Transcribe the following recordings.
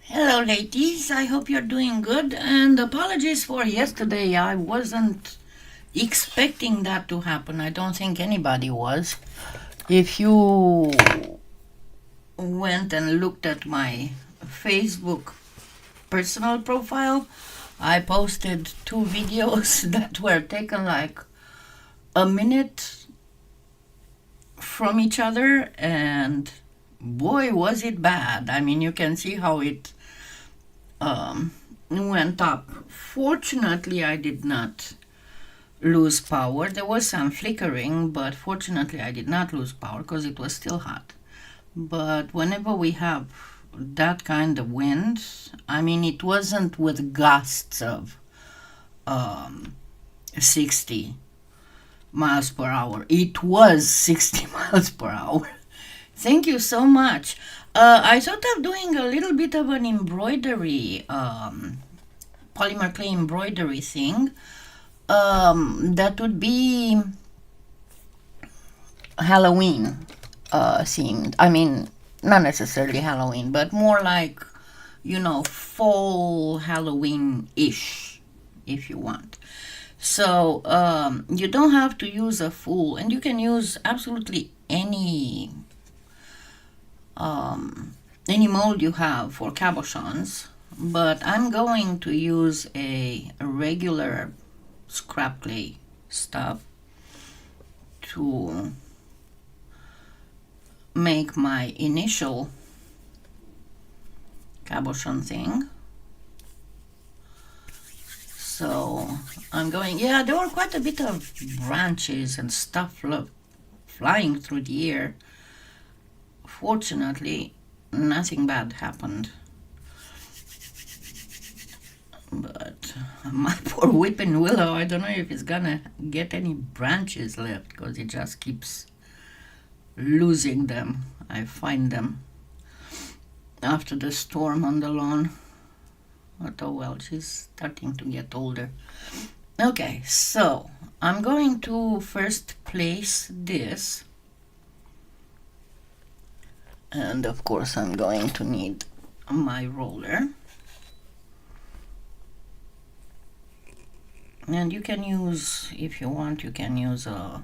Hello, ladies. I hope you're doing good. And apologies for yesterday. I wasn't expecting that to happen. I don't think anybody was. If you went and looked at my Facebook personal profile, I posted two videos that were taken like a minute from each other, and boy, was it bad. I mean, you can see how it went up. Fortunately, I did not lose power. There was some flickering, but fortunately, I did not lose power because it was still hot. But whenever we have that kind of wind, I mean, it wasn't with gusts of 60 miles per hour. It was 60 miles per hour. Thank you so much. I thought of doing a little bit of an embroidery, polymer clay embroidery thing. That would be Halloween themed. I mean, not necessarily Halloween, but more like, fall Halloween-ish, if you want. So you don't have to use a full, and you can use absolutely any mold you have for cabochons, but I'm going to use a regular scrap clay stuff to make my initial cabochon thing. So I'm going, yeah, there were quite a bit of branches and stuff flying through the air. Fortunately, nothing bad happened. But my poor weeping willow, I don't know if it's gonna get any branches left because it just keeps losing them. I find them after the storm on the lawn. But oh well, she's starting to get older. Okay, so I'm going to first place this. And of course I'm going to need my roller. And you can use, if you want, you can use a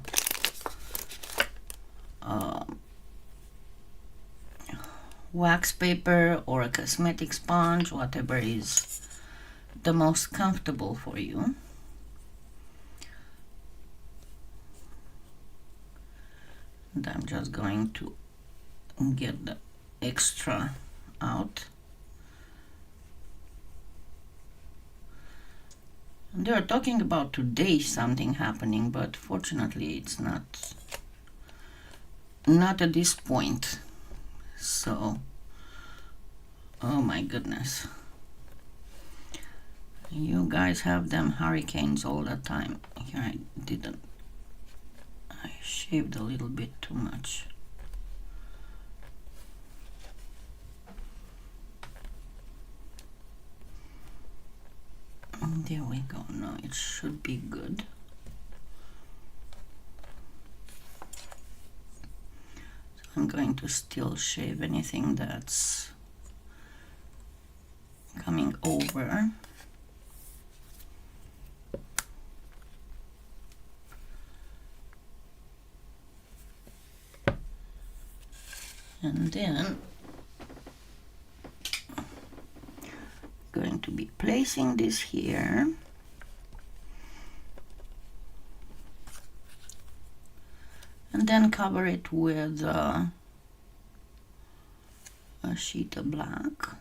wax paper or a cosmetic sponge, whatever is the most comfortable for you. And I'm just going to get the extra out. And they are talking about today something happening, but fortunately it's not at this point. So, oh my goodness, you guys have them hurricanes all the time. Here I shaved a little bit too much. There we go. No, it should be good. So I'm going to still shave anything that's coming over. And then going to be placing this here. And then cover it with a sheet of black.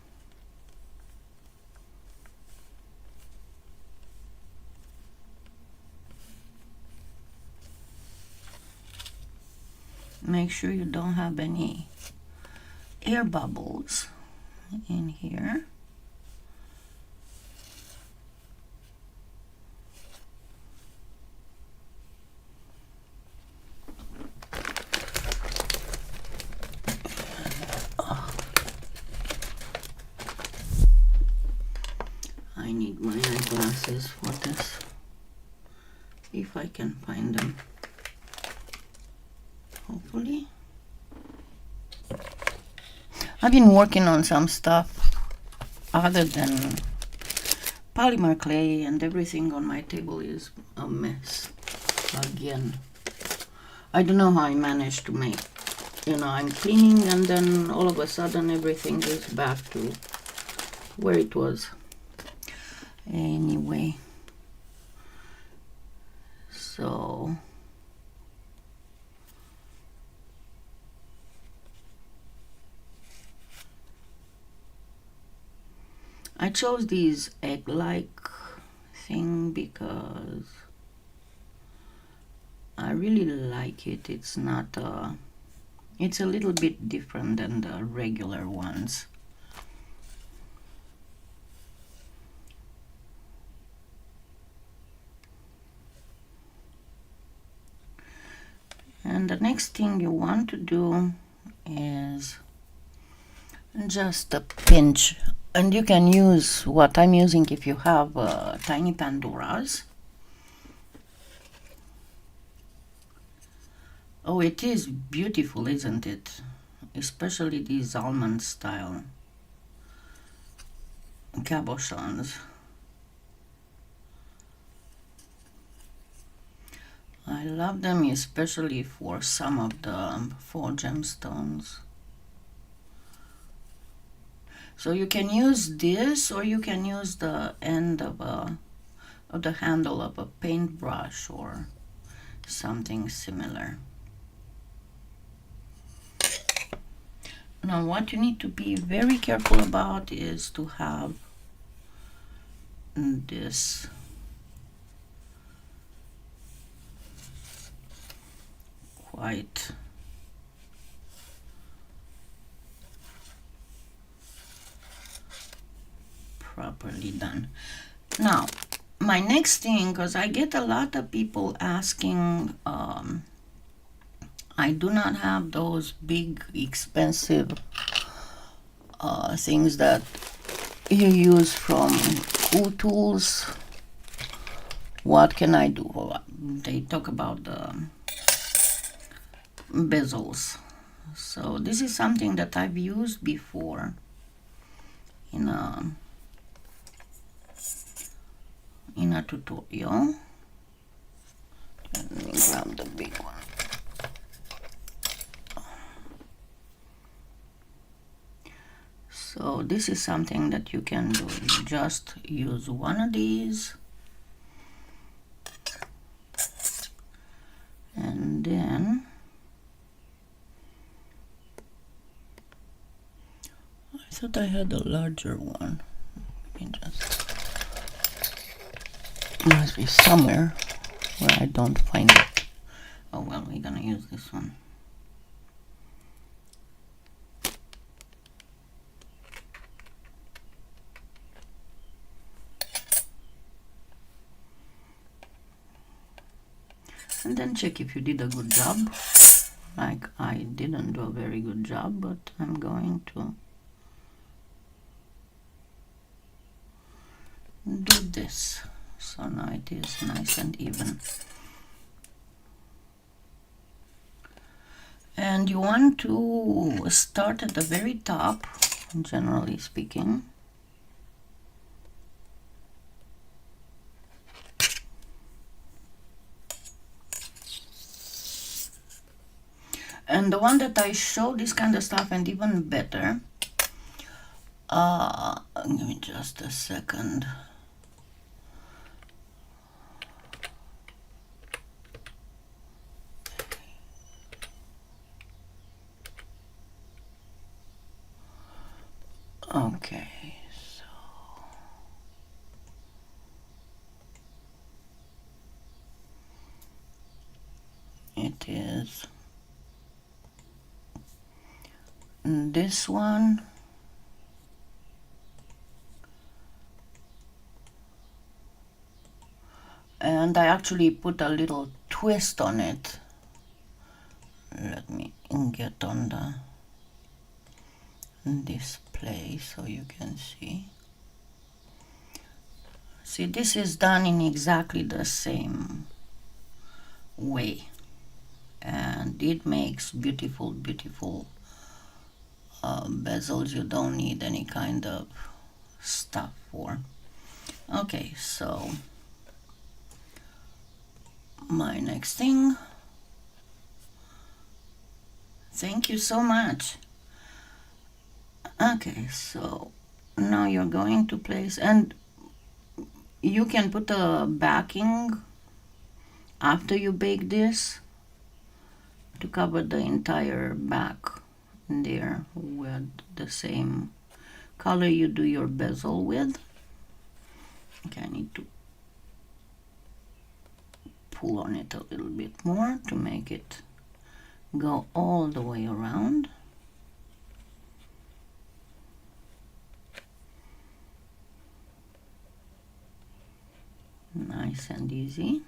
Make sure you don't have any air bubbles in here. I need my eyeglasses for this, if I can find them. Hopefully. I've been working on some stuff other than polymer clay, and everything on my table is a mess again. I don't know how I managed to make, I'm cleaning and then all of a sudden everything is back to where it was. Anyway, so I chose this egg-like thing because I really like it. It's not it's a little bit different than the regular ones. And the next thing you want to do is just a pinch, and you can use what I'm using if you have tiny Pandoras. Oh, it is beautiful, isn't it? Especially these almond style cabochons. I love them, especially for some of the four gemstones. So you can use this, or you can use the end of the handle of a paintbrush or something similar. Now, what you need to be very careful about is to have this quite properly done. Now, my next thing, because I get a lot of people asking, I do not have those big expensive things that you use from Cool Tools. What can I do? They talk about the bezels. So this is something that I've used before in a tutorial. Let me grab the big one. So this is something that you can do. You just use one of these, and then I thought I had a larger one. Let me just, it must be somewhere where I don't find it. Oh well, we're gonna use this one. And then check if you did a good job. Like I didn't do a very good job, but I'm going to do this. So now it is nice and even. And you want to start at the very top, generally speaking. And the one that I show this kind of stuff, and even better, give me just a second. Okay, so it is this one, and I actually put a little twist on it. Let me get on the display so you can see. See, this is done in exactly the same way, and it makes beautiful, beautiful bezels. You don't need any kind of stuff for. Okay, so my next thing. Thank you so much. Okay, so now you're going to place, and you can put a backing after you bake this to cover the entire back there with the same color you do your bezel with. Okay, I need to pull on it a little bit more to make it go all the way around. Nice and easy.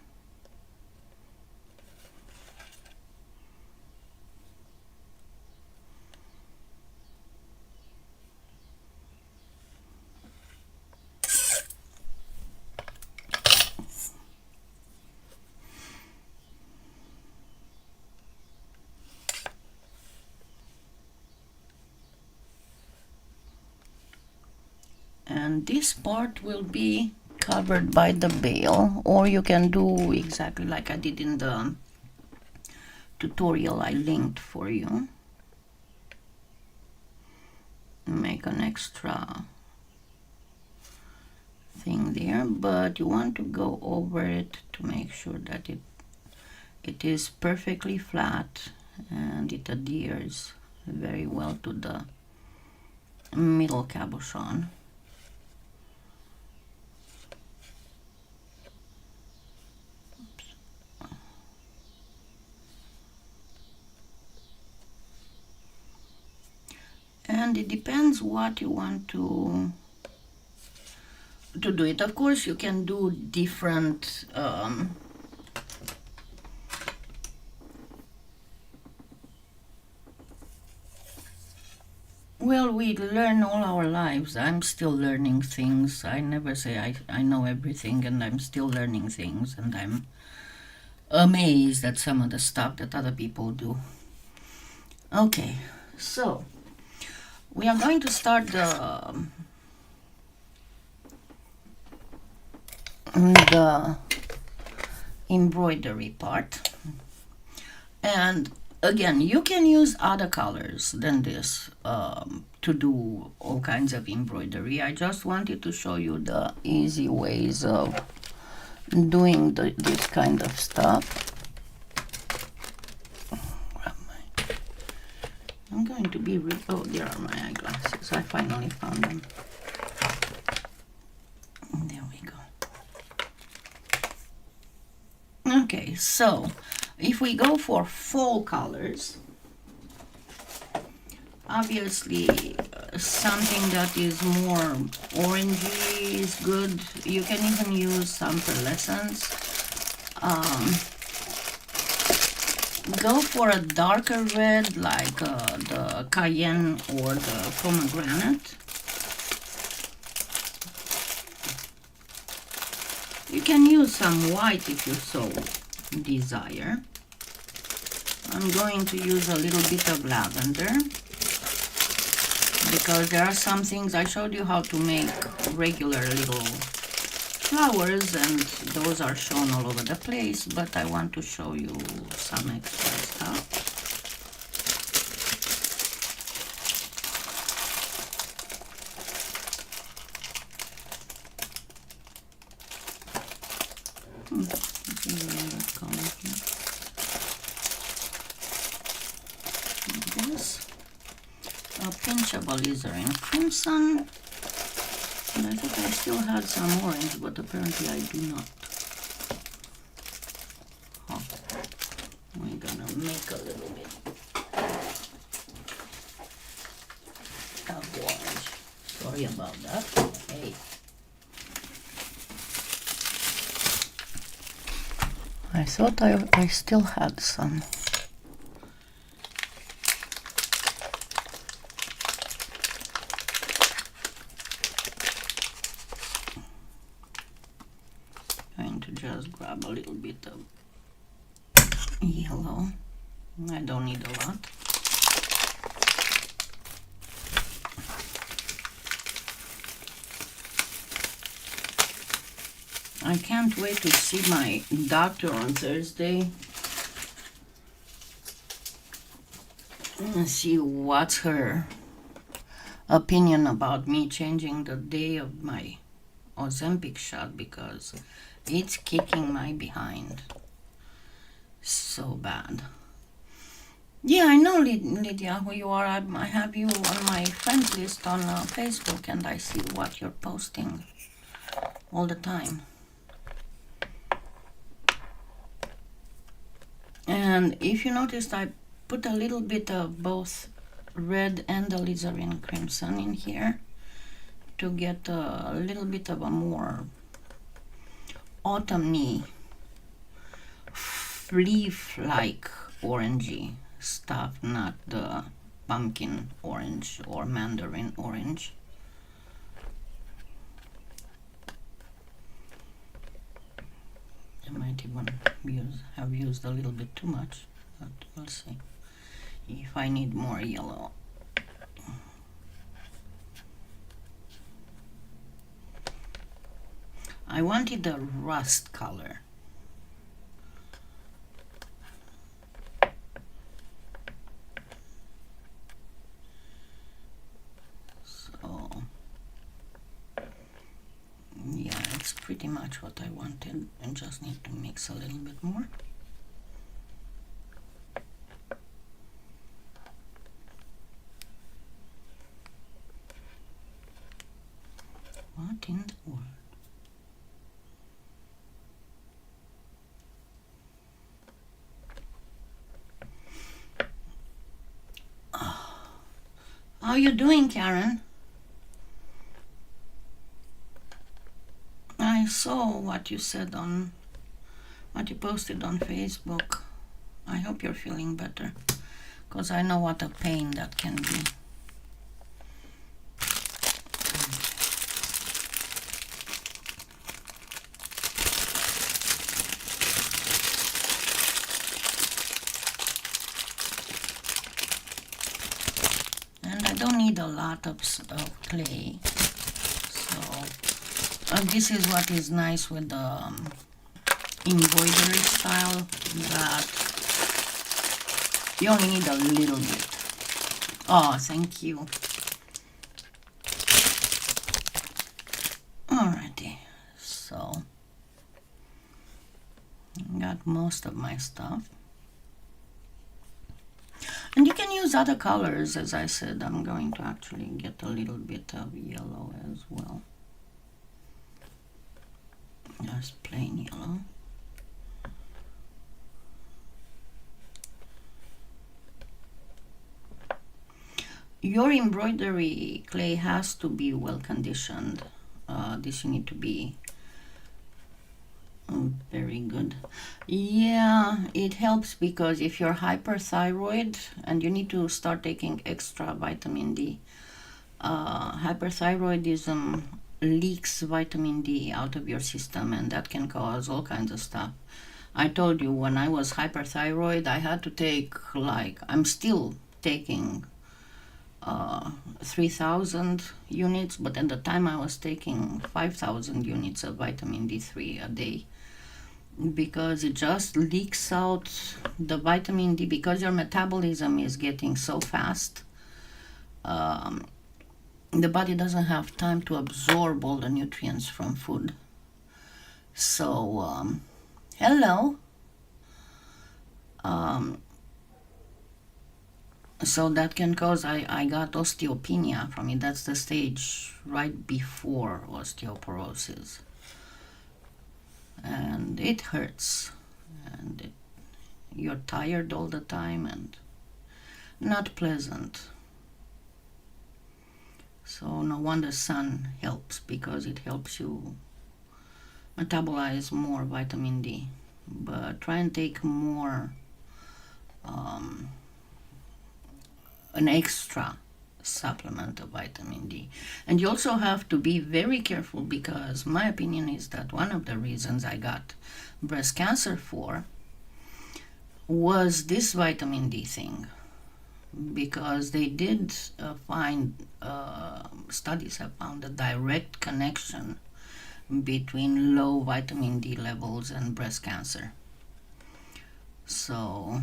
And this part will be covered by the bail, or you can do exactly like I did in the tutorial I linked for you. Make an extra thing there, but you want to go over it to make sure that it is perfectly flat and it adheres very well to the middle cabochon. And it depends what you want to do it. Of course, you can do different well, we learn all our lives. I'm still learning things. I never say I know everything, and I'm still learning things, and I'm amazed at some of the stuff that other people do. Okay, so we are going to start the embroidery part. And again, you can use other colors than this to do all kinds of embroidery. I just wanted to show you the easy ways of doing this kind of stuff. I'm going to be oh, there are my eyeglasses. I finally found them. There we go. Okay, so if we go for fall colors, obviously something that is more orangey is good. You can even use some pearlescence. Go for a darker red like the cayenne or the pomegranate. You can use some white if you so desire. I'm going to use a little bit of lavender because there are some things I showed you how to make regular little flowers, and those are shown all over the place, but I want to show you some extra stuff. This a pinch of alizarin crimson. And I thought I still had some orange, but apparently I do not. Oh, we're gonna make a little bit of orange. Sorry about that. Hey. I thought I still had some. Just grab a little bit of yellow. I don't need a lot. I can't wait to see my doctor on Thursday and see what's her opinion about me changing the day of my Ozempic shot, because it's kicking my behind so bad. Yeah, I know, Lydia, who you are. I have you on my friends list on Facebook, and I see what you're posting all the time. And if you noticed, I put a little bit of both red and alizarin crimson in here to get a little bit of a more autumny, leaf-like orangey stuff, not the pumpkin orange or mandarin orange. I might even have used a little bit too much, but we'll see if I need more yellow. I wanted a rust color. So, yeah, it's pretty much what I wanted. I just need to mix a little bit more. What in the world? How you doing, Karen? I saw what you said on what you posted on Facebook. I hope you're feeling better, because I know what a pain that can be. And I don't need a lot of clay. So this is what is nice with the embroidery style, that you only need a little bit. Oh, thank you. Alrighty, so got most of my stuff. And you can use other colors, as I said. I'm going to actually get a little bit of yellow as well. Just plain yellow. Your embroidery clay has to be well conditioned. This you need to be very good. Yeah, it helps, because if you're hyperthyroid and you need to start taking extra vitamin D, hyperthyroidism leaks vitamin D out of your system, and that can cause all kinds of stuff. I told you, when I was hyperthyroid, I had to take, like, I'm still taking 3,000 units, but at the time I was taking 5,000 units of vitamin D3 a day, because it just leaks out the vitamin D, because your metabolism is getting so fast. The body doesn't have time to absorb all the nutrients from food. So, hello. So that can cause, I got osteopenia from it. That's the stage right before osteoporosis. And it hurts. And you're tired all the time and not pleasant. So no wonder sun helps, because it helps you metabolize more vitamin D. But try and take more, an extra supplement of vitamin D. And you also have to be very careful, because my opinion is that one of the reasons I got breast cancer was this vitamin D thing, because they did find, studies have found a direct connection between low vitamin D levels and breast cancer. So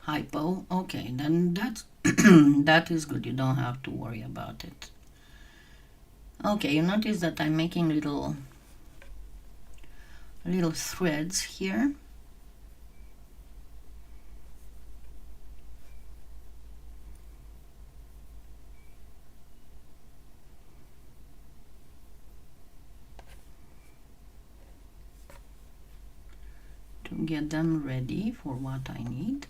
hypo, okay, then that's that is good. You don't have to worry about it. Okay, you notice that I'm making little threads here. To get them ready for what I need.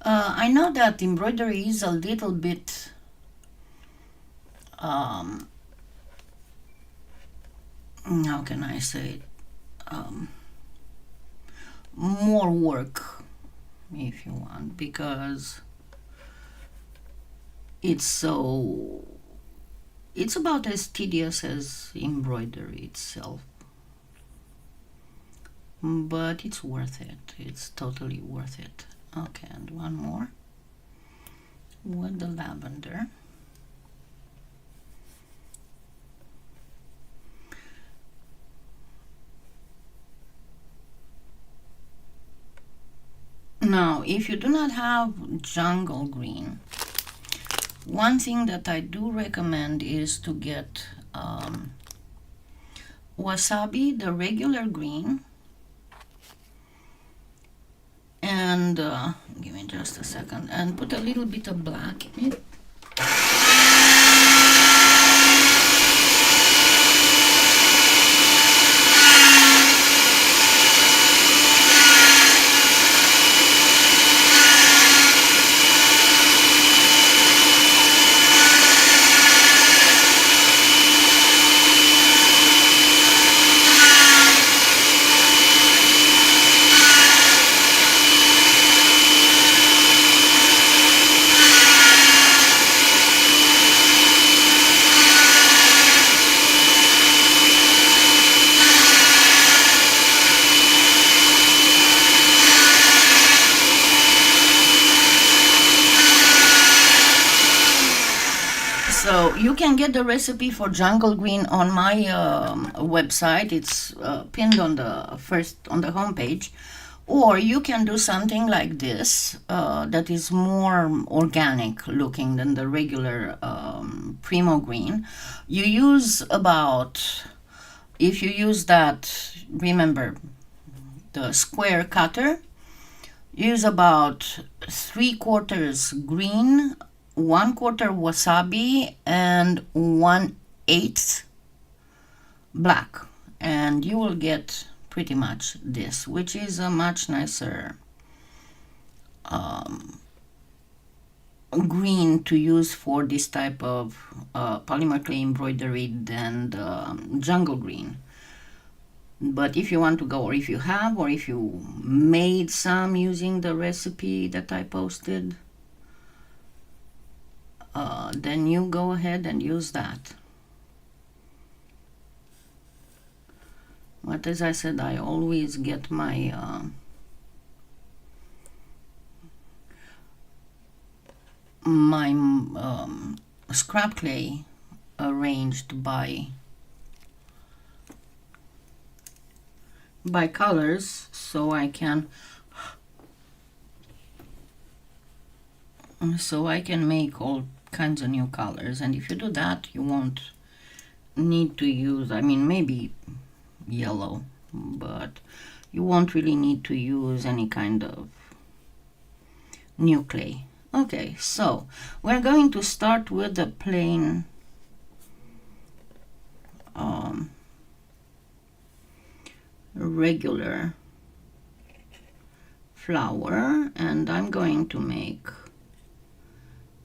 I know that embroidery is a little bit how can I say it? More work, if you want, because it's about as tedious as embroidery itself, but it's worth it. It's totally worth it. Okay, and one more with the lavender. Now, if you do not have jungle green, one thing that I do recommend is to get wasabi, the regular green, and give me just a second, and put a little bit of black in it. So you can get the recipe for jungle green on my website. It's pinned on the homepage, or you can do something like this that is more organic looking than the regular primo green. You use about, if you use that, remember the square cutter, use about 3/4 green, 1/4 wasabi, and 1/8 black, and you will get pretty much this, which is a much nicer green to use for this type of polymer clay embroidery than the jungle green. But if you want to go, or if you have, or if you made some using the recipe that I posted, then you go ahead and use that. But as I said, I always get my scrap clay arranged by colors, so I can make all kinds of new colors. And if you do that, you won't need to use, I mean, maybe yellow, but you won't really need to use any kind of new clay. Okay, so we're going to start with the plain regular flower, and I'm going to make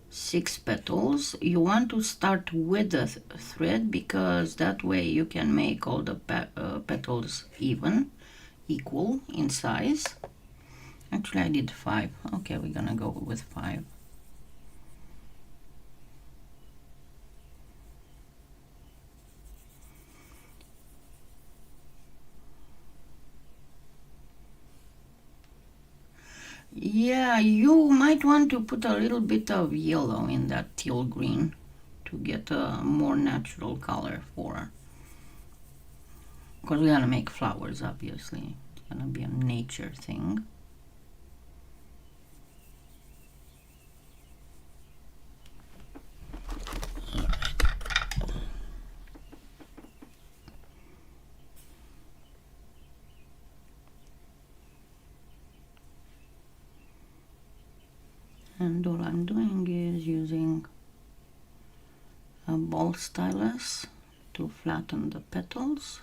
6 petals. You want to start with the thread, because that way you can make all the petals equal in size. Actually, I did 5. Okay, we're gonna go with 5. Yeah, you might want to put a little bit of yellow in that teal green to get a more natural color for, because we're gonna make flowers, obviously. It's gonna be a nature thing. And all I'm doing is using a ball stylus to flatten the petals.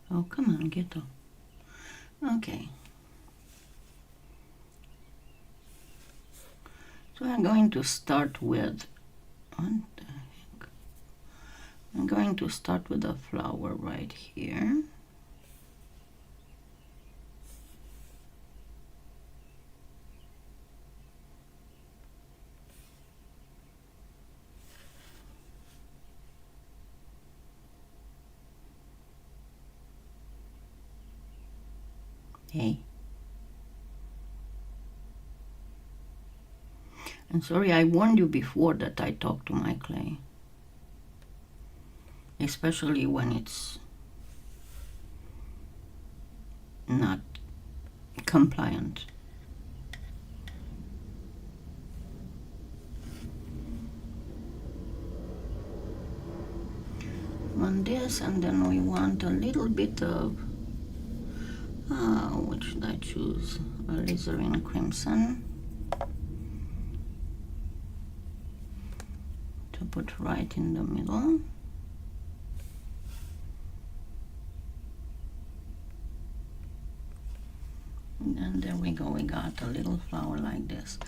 Oh, come on, get up. Okay. So I'm going to start with, what the heck? I'm going to start with a flower right here. Hey. And sorry, I warned you before that I talk to my clay. Especially when it's not compliant. On this, and then we want a little bit of, what should I choose? Alizarin crimson to put right in the middle. And there we go, we got a little flower like this.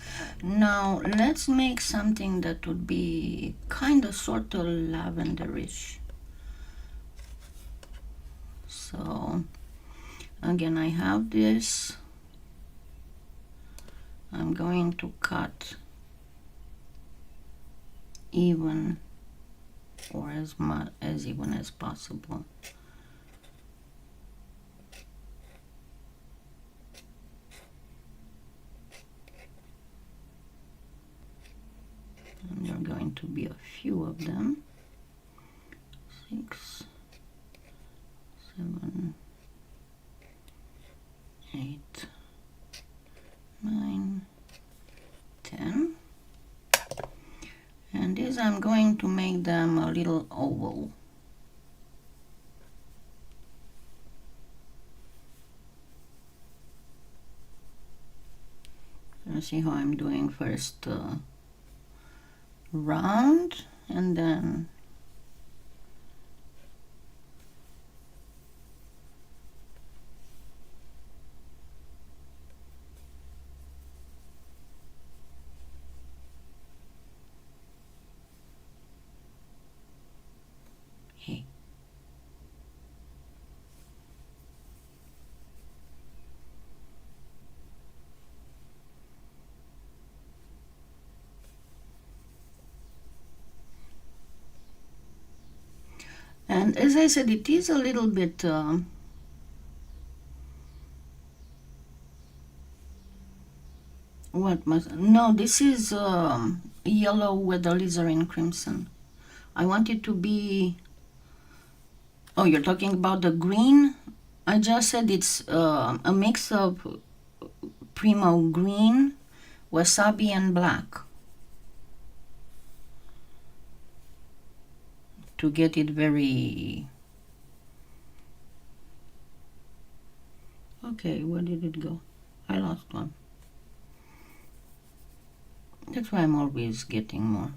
Now let's make something that would be kind of sort of lavenderish. So again, I have this. I'm going to cut even, or as even as possible. And there are going to be a few of them. 6, 7, 8, 9, 10. And these I'm going to make them a little oval. You see how I'm doing first round and then hey. And as I said, it is a little bit no, this is yellow with alizarin crimson. I want it to be, oh, you're talking about the green? I just said it's a mix of primo green, wasabi, and black to get it very... Okay, where did it go? I lost one. That's why I'm always getting more.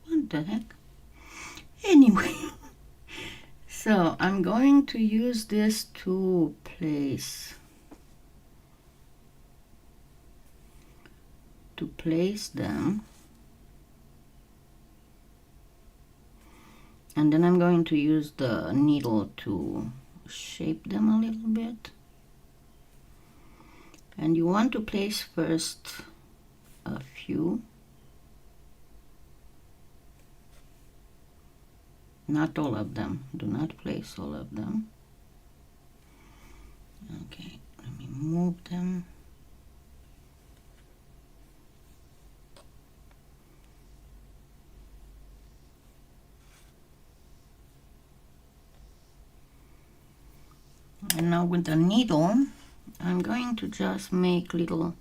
What the heck? Anyway, so I'm going to use this to place them, and then I'm going to use the needle to shape them a little bit. And you want to place first a few, not all of them. Do not place all of them. Okay, let me move them. And now with the needle, I'm going to just make little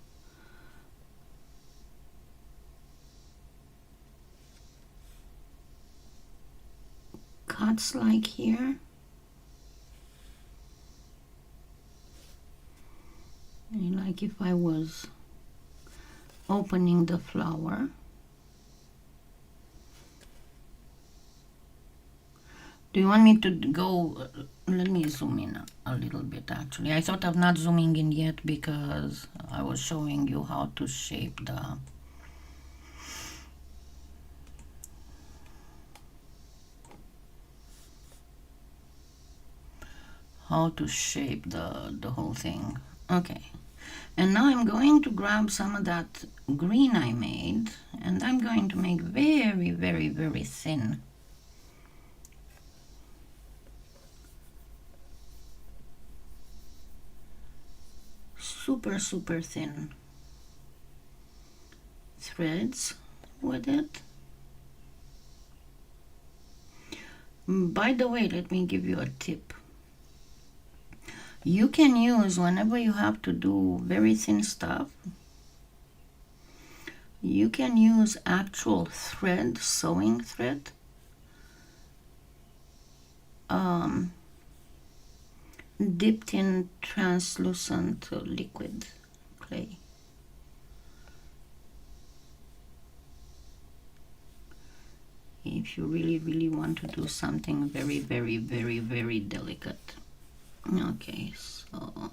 cuts like here. And like if I was opening the flower. Do you want me to go? Let me zoom in a little bit actually. I thought of not zooming in yet because I was showing you how to shape the whole thing. Okay, and now I'm going to grab some of that green I made, and I'm going to make very, very, very thin. Super, super thin threads with it. By the way, let me give you a tip. You can use, whenever you have to do very thin stuff, you can use actual thread, sewing thread, dipped in translucent liquid clay. If you really, really want to do something very, very, very, very delicate. Okay, so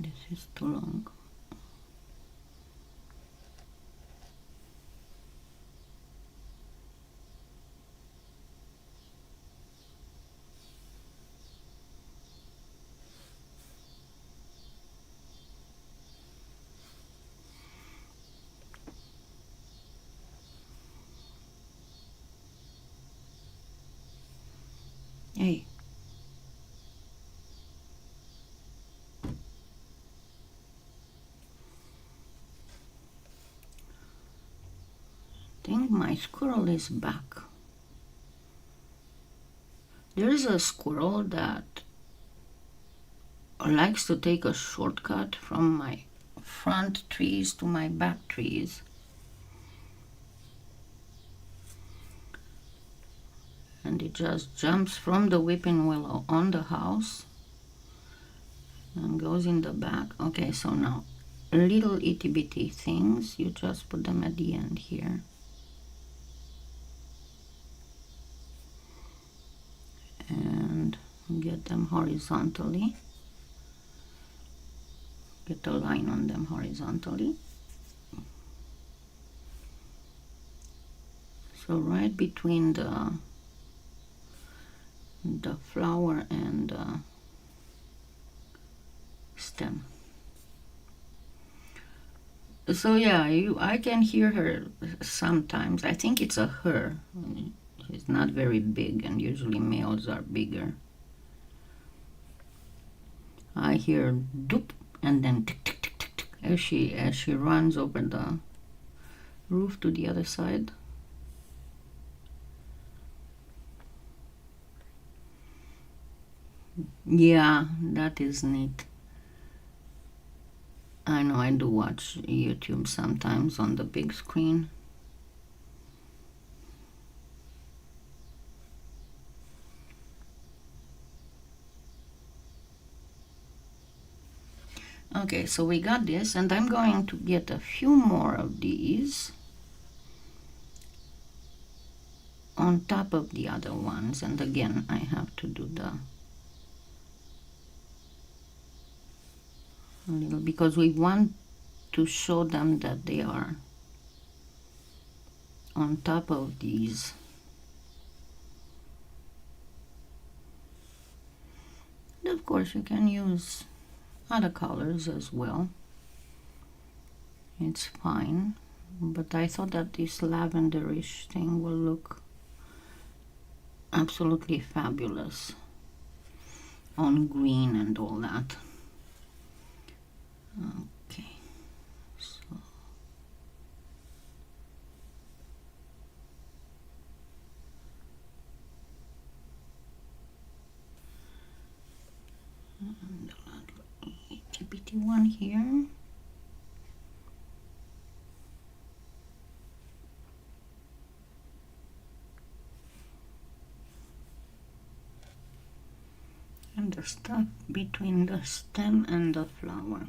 this is too long. Hey. I think my squirrel is back. There is a squirrel that likes to take a shortcut from my front trees to my back trees. And it just jumps from the whipping willow on the house and goes in the back. Okay, so now little itty bitty things, you just put them at the end here. And get them horizontally. Get a line on them horizontally. So right between the flower and stem. So yeah, I can hear her sometimes. I think it's a her. She's not very big, and usually males are bigger. I hear doop and then tick tick tick tick tick as she runs over the roof to the other side. Yeah, that is neat. I know, I do watch YouTube sometimes on the big screen. Okay, so we got this, and I'm going to get a few more of these on top of the other ones, and again I have to do the a little, because we want to show them that they are on top of these. And of course you can use other colors as well, it's fine, but I thought that this lavenderish thing will look absolutely fabulous on green and all that. Okay, so and a little itty bitty one here. And the stuff between the stem and the flower.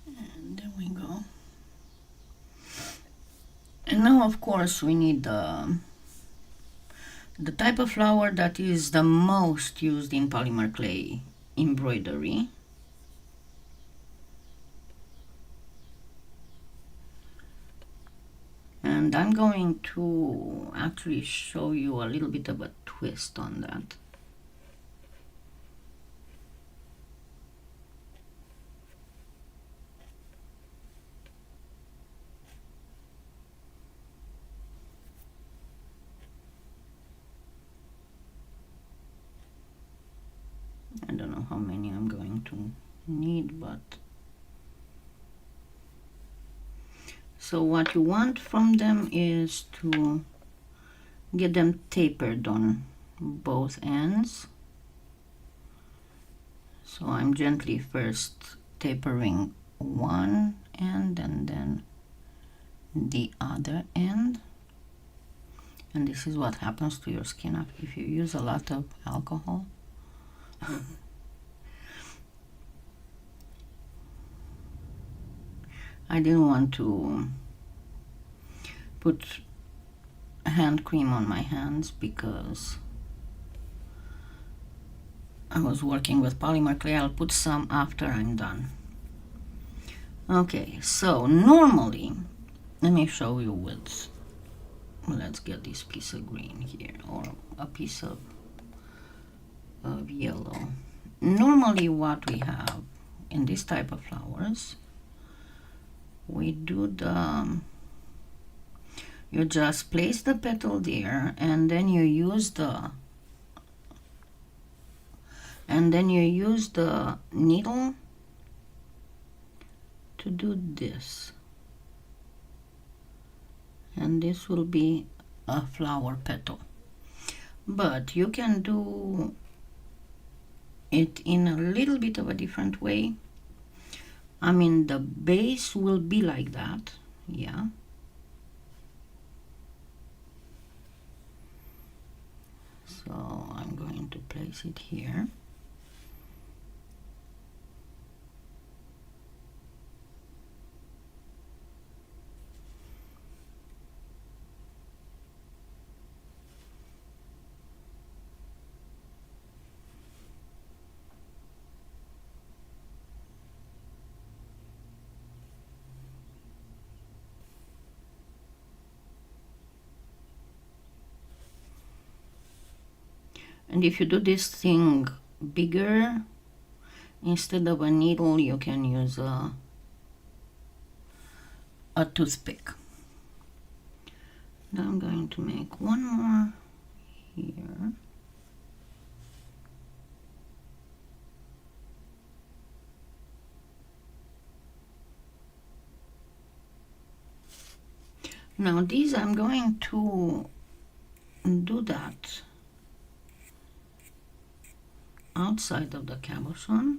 And there we go. And now of course we need the type of flower that is the most used in polymer clay embroidery. And I'm going to actually show you a little bit of a twist on that. I don't know how many I'm going to need, but so what you want from them is to get them tapered on both ends. So I'm gently first tapering one end and then the other end. And this is what happens to your skin if you use a lot of alcohol. I didn't want to put hand cream on my hands because I was working with polymer clay. I'll put some after I'm done. Okay, so normally, let me show you with, let's get this piece of green here, or a piece of yellow. Normally what we have in this type of flowers, we do you just place the petal there, and then you use the needle to do this, and this will be a flower petal. But you can do it in a little bit of a different way. I mean, the base will be like that, yeah. So I'm going to place it here. And if you do this thing bigger, instead of a needle, you can use a toothpick. Now I'm going to make one more here. Now these I'm going to do that outside of the cabochon.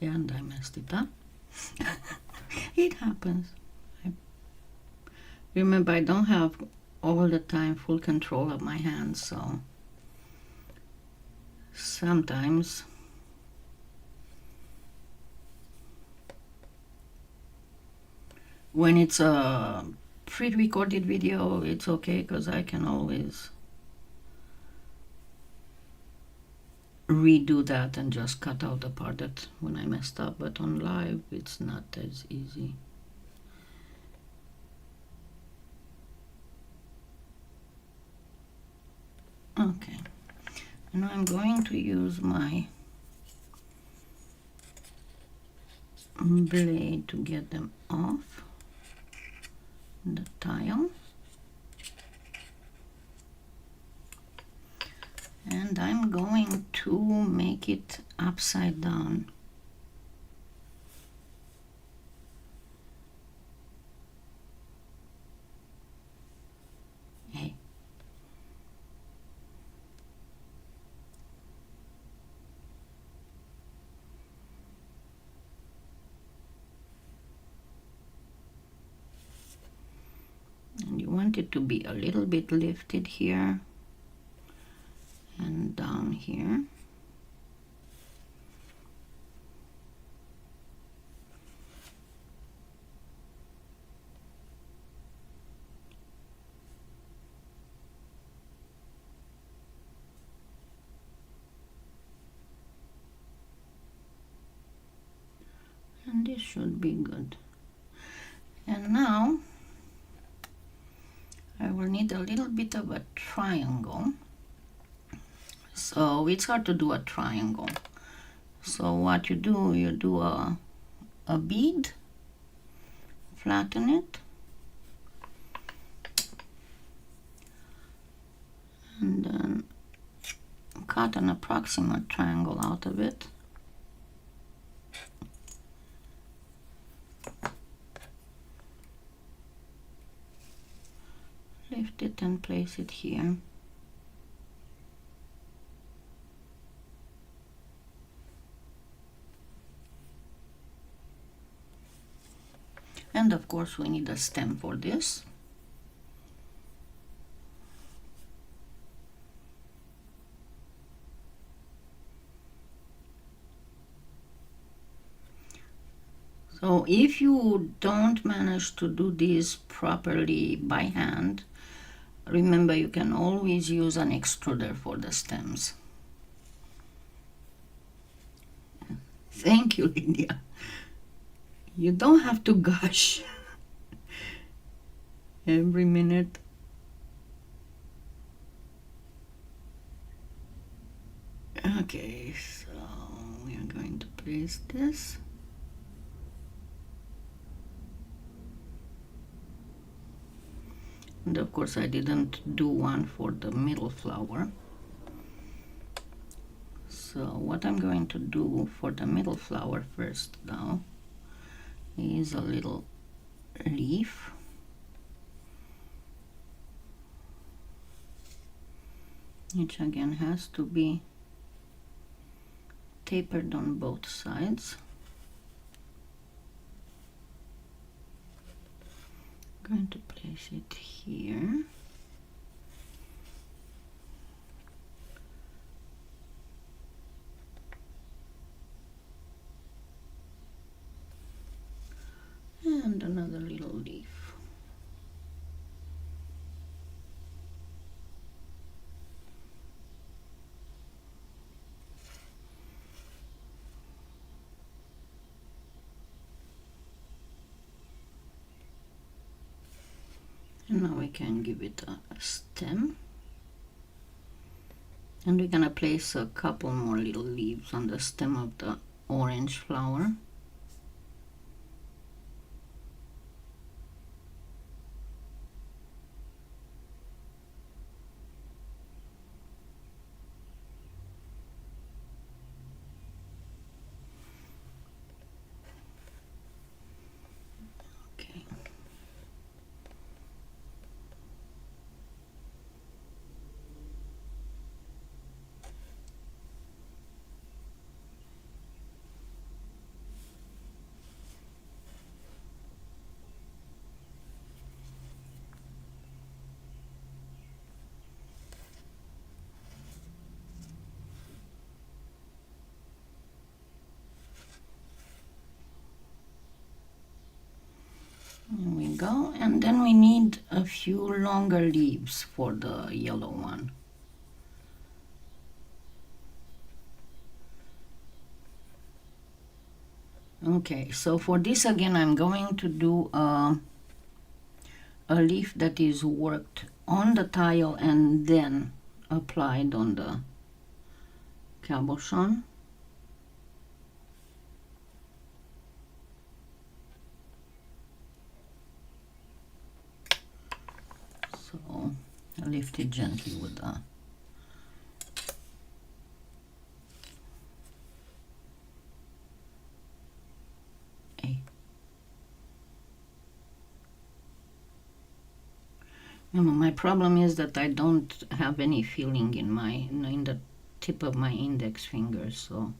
And I messed it up. It happens. Remember, I don't have all the time full control of my hands, so sometimes when it's a pre-recorded video, it's okay because I can always redo that and just cut out the part that when I messed up, but on live it's not as easy. Okay, now I'm going to use my blade to get them off the tile, and I'm going to make it upside down. Hey. And you want it to be a little bit lifted here and down here. And this should be good. And now I will need a little bit of a triangle. So it's hard to do a triangle. So what you do a bead, flatten it, and then cut an approximate triangle out of it. Lift it and place it here. And of course we need a stem for this. So if you don't manage to do this properly by hand, remember you can always use an extruder for the stems. Thank you, Lydia. You don't have to gush every minute. Okay, so we are going to place this. And of course I didn't do one for the middle flower. So what I'm going to do for the middle flower first now is a little leaf. Which again has to be tapered on both sides. I'm going to place it here. And another little leaf. And now we can give it a stem. And we're gonna place a couple more little leaves on the stem of the orange flower. we go. And then we need a few longer leaves for the yellow one. Okay, so for this again, I'm going to do a leaf that is worked on the tile and then applied on the cabochon. So I lift it gently with the my problem is that I don't have any feeling in the tip of my index finger, so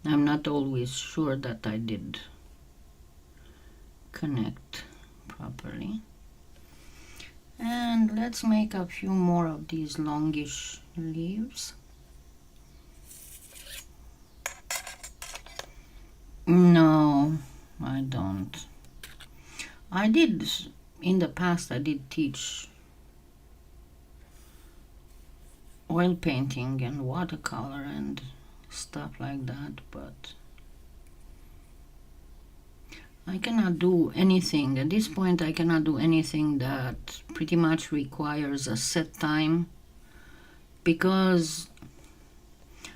I'm not always sure that I did connect properly. And let's make a few more of these longish leaves. No, I don't. I did, in the past I did teach oil painting and watercolor and stuff like that, but I cannot do anything. At this point I cannot do anything that pretty much requires a set time, because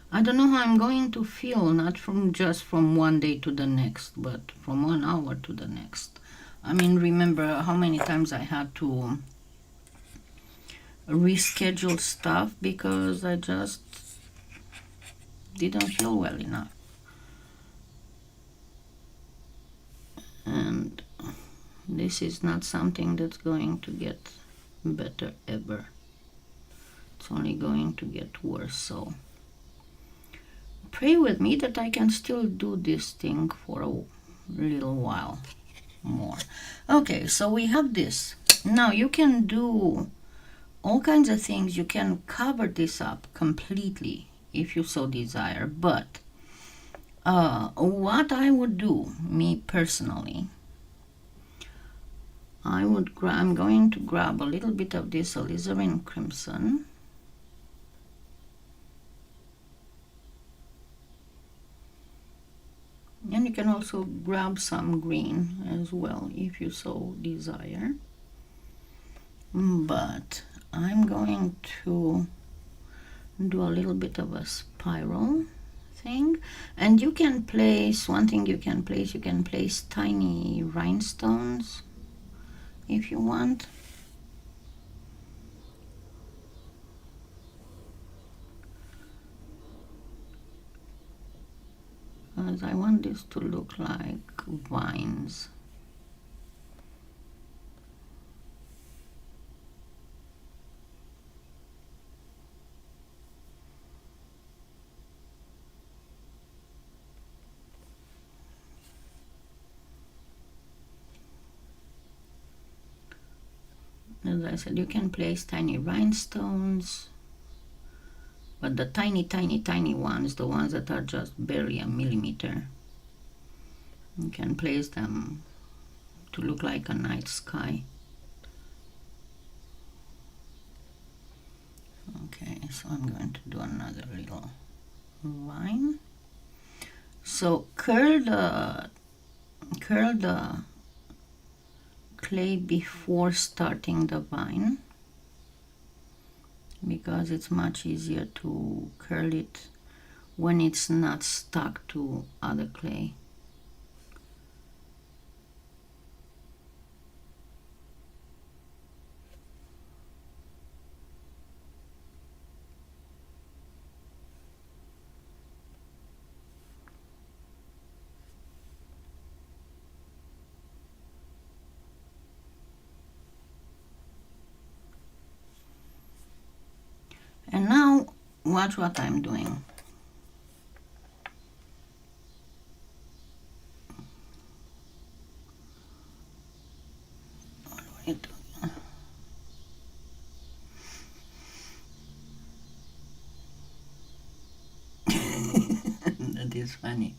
I don't know how I'm going to feel, not from just from one day to the next, but from 1 hour to the next. I mean, remember how many times I had to reschedule stuff because I just didn't feel well enough. And this is not something that's going to get better ever. It's only going to get worse. So pray with me that I can still do this thing for a little while more. Okay, so we have this. Now you can do all kinds of things. You can cover this up completely if you so desire, but what I would do, me personally, I'm going to grab a little bit of this alizarin crimson, and you can also grab some green as well if you so desire, but I'm going to do a little bit of a spiral thing. And you can place, one thing you can place tiny rhinestones if you want. Because I want this to look like vines. As I said, you can place tiny rhinestones, but the tiny ones, the ones that are just barely a millimeter, you can place them to look like a night sky. Okay, so I'm going to do another little line. So curl the clay before starting the vine, because it's much easier to curl it when it's not stuck to other clay. And now watch what I'm doing. What are you doing? That is funny.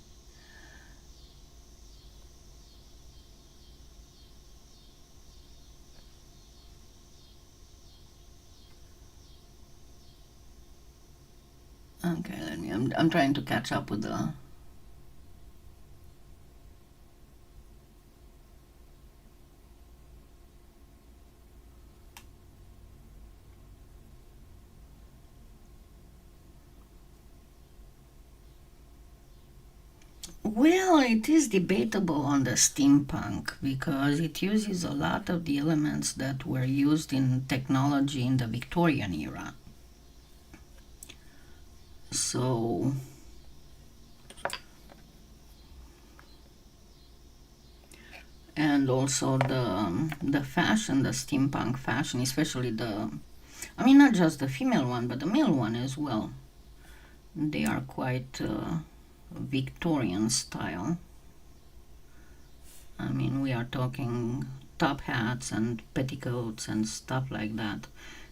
Okay, I'm trying to catch up with the... Well, it is debatable on the steampunk because it uses a lot of the elements that were used in technology in the Victorian era. So, and also the fashion, the steampunk fashion, especially I mean, not just the female one, but the male one as well. They are quite Victorian style. I mean, we are talking top hats and petticoats and stuff like that.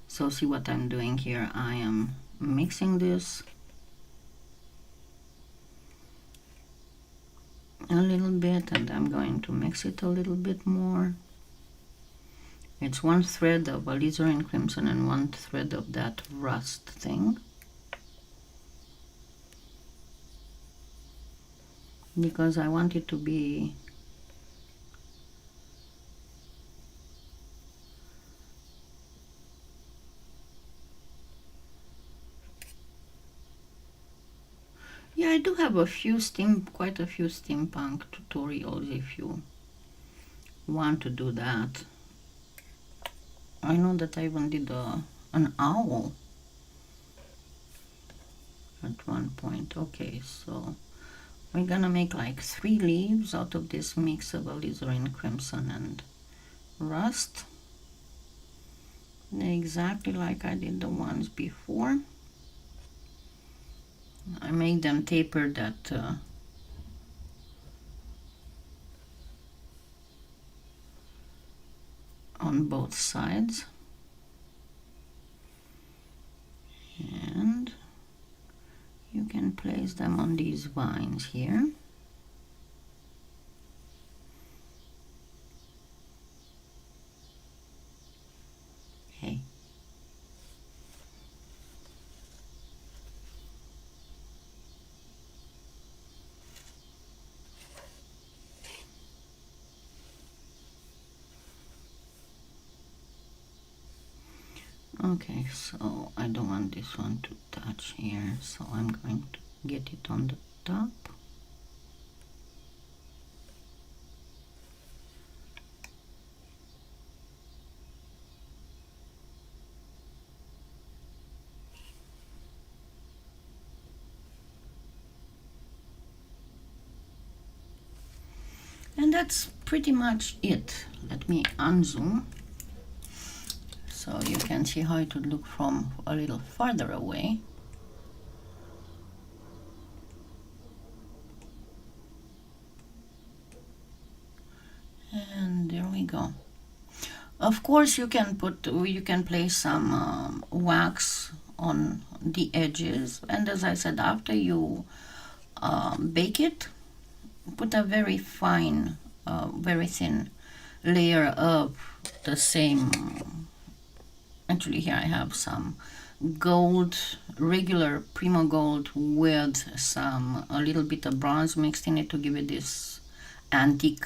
So see what I'm doing here. I am mixing this a little bit, and I'm going to mix it a little bit more. It's one thread of alizarin crimson and one thread of that rust thing, because I want it to be yeah, I do have quite a few steampunk tutorials if you want to do that. I know that I even did an owl at one point. Okay, so we're gonna make like 3 leaves out of this mix of alizarin crimson and rust, exactly like I did the ones before. I made them tapered at on both sides, and you can place them on these vines here. Okay. Okay, so I don't want this one to touch here, so I'm going to get it on the top. And that's pretty much it. Let me unzoom so you can see how it would look from a little farther away. And there we go. Of course, you can place some wax on the edges, and as I said, after you bake it, put a very fine, very thin layer of the same. Actually, here I have some gold, regular Primo gold with a little bit of bronze mixed in it to give it this antique.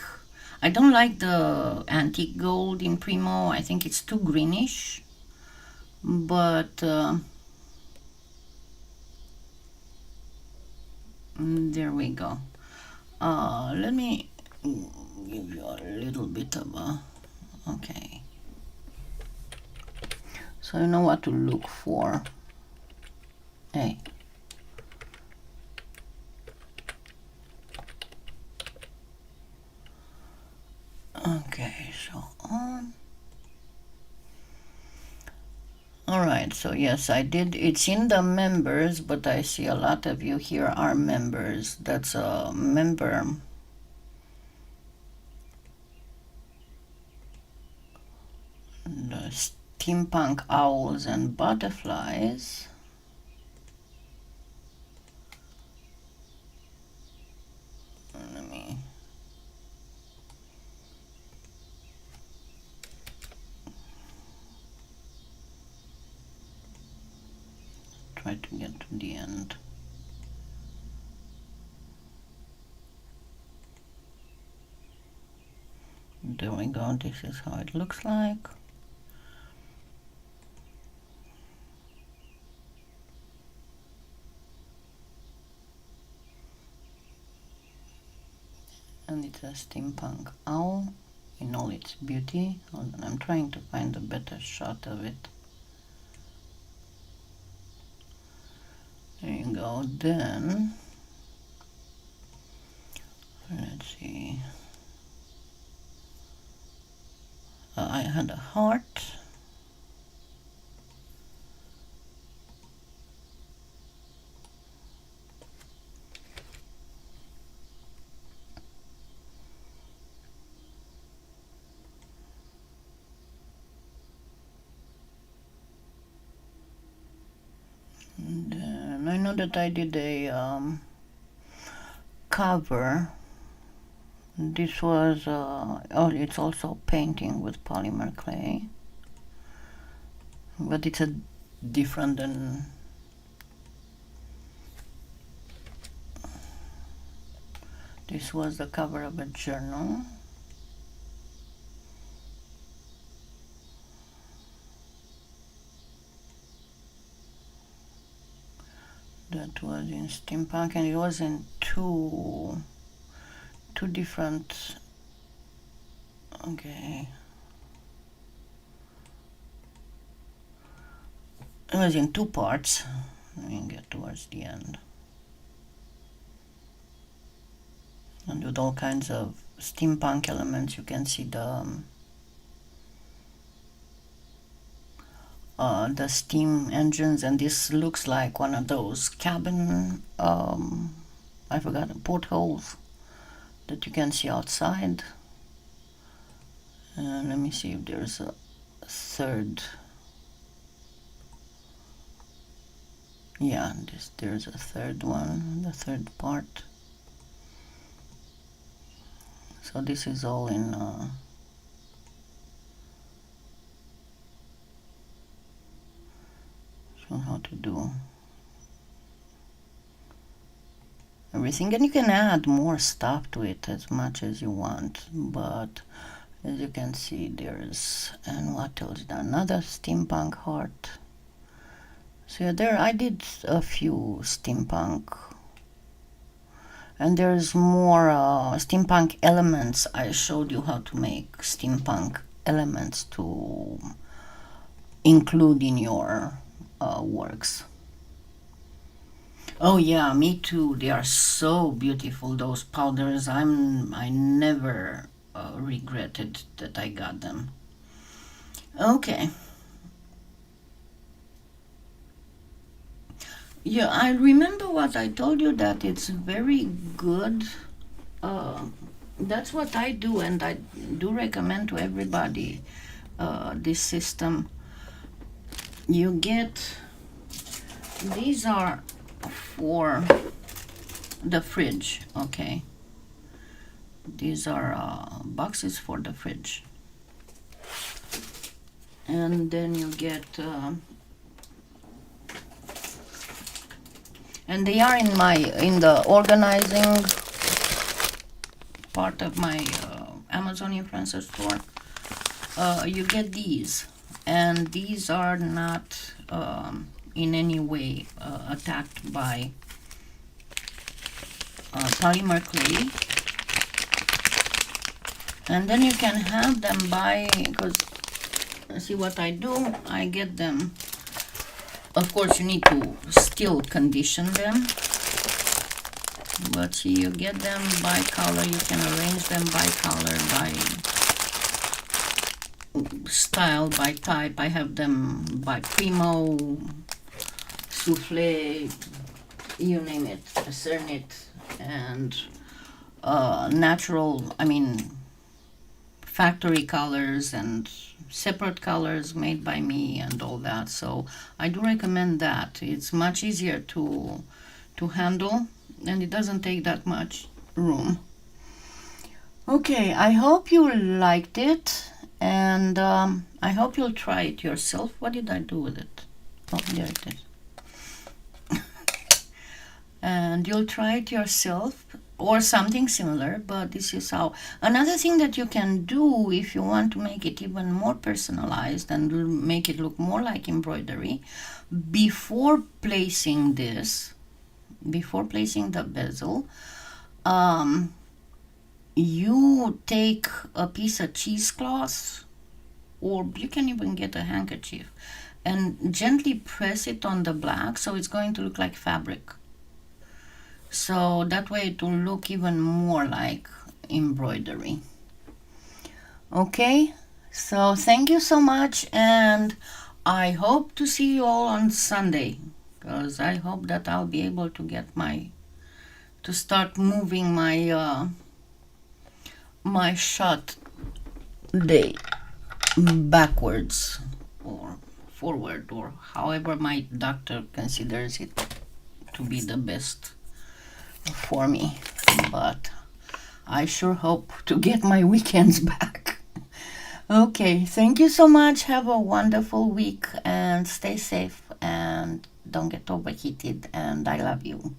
I don't like the antique gold in Primo. I think it's too greenish, but there we go. Let me give you a little bit of a, okay. So you know what to look for. Hey. Okay, so on. Alright, so yes, I did. It's in the members, but I see a lot of you here are members. That's a member. The steampunk owls and butterflies. Let me try to get to the end. There we go, this is how it looks like. And it's a steampunk owl in all its beauty. Hold on, I'm trying to find a better shot of it. There you go. Then let's see. I had a heart. And then I know that I did a cover. This was, oh, it's also painting with polymer clay, but it's a different than, this was the cover of a journal. That was in steampunk, and it was in two different, okay, it was in two parts. Let me get towards the end. And with all kinds of steampunk elements. You can see the steam engines, and this looks like one of those cabin, I forgot, portholes that you can see outside. Let me see if there's a third. Yeah, there's a third one, the third part. So this is all in show how to do everything, and you can add more stuff to it as much as you want, but as you can see there's, and what else, another steampunk heart. So yeah, there I did a few steampunk, and there's more steampunk elements. I showed you how to make steampunk elements to include in your works. Oh yeah, me too. They are so beautiful, those powders. I never regretted that I got them. Okay. Yeah, I remember what I told you, that it's very good. That's what I do, and I do recommend to everybody this system. You get, these are for the fridge, okay? These are boxes for the fridge. And then you get, and they are in the organizing part of my Amazon influencer store. You get these, and these are not in any way attacked by polymer clay. And then you can have them by, because see what I do, I get them, of course you need to still condition them, but see, you get them by color. You can arrange them by color, by style, by type. I have them by primo, souffle, you name it, cernit, and natural, I mean factory colors and separate colors made by me and all that. So I do recommend that. It's much easier to handle, and it doesn't take that much room. Okay, I hope you liked it, and I hope you'll try it yourself. What did I do with it? Oh, there it is. and you'll try it yourself or something similar, but this is how. Another thing that you can do if you want to make it even more personalized and make it look more like embroidery, before placing this, before placing the bezel, you take a piece of cheesecloth, or you can even get a handkerchief, and gently press it on the black so it's going to look like fabric. So that way it will look even more like embroidery. Okay, so thank you so much, and I hope to see you all on Sunday, because I hope that I'll be able to get to start moving my shot day backwards or forward, or however my doctor considers it to be the best for me. But I sure hope to get my weekends back. Okay, thank you so much. Have a wonderful week and stay safe and don't get overheated. And I love you.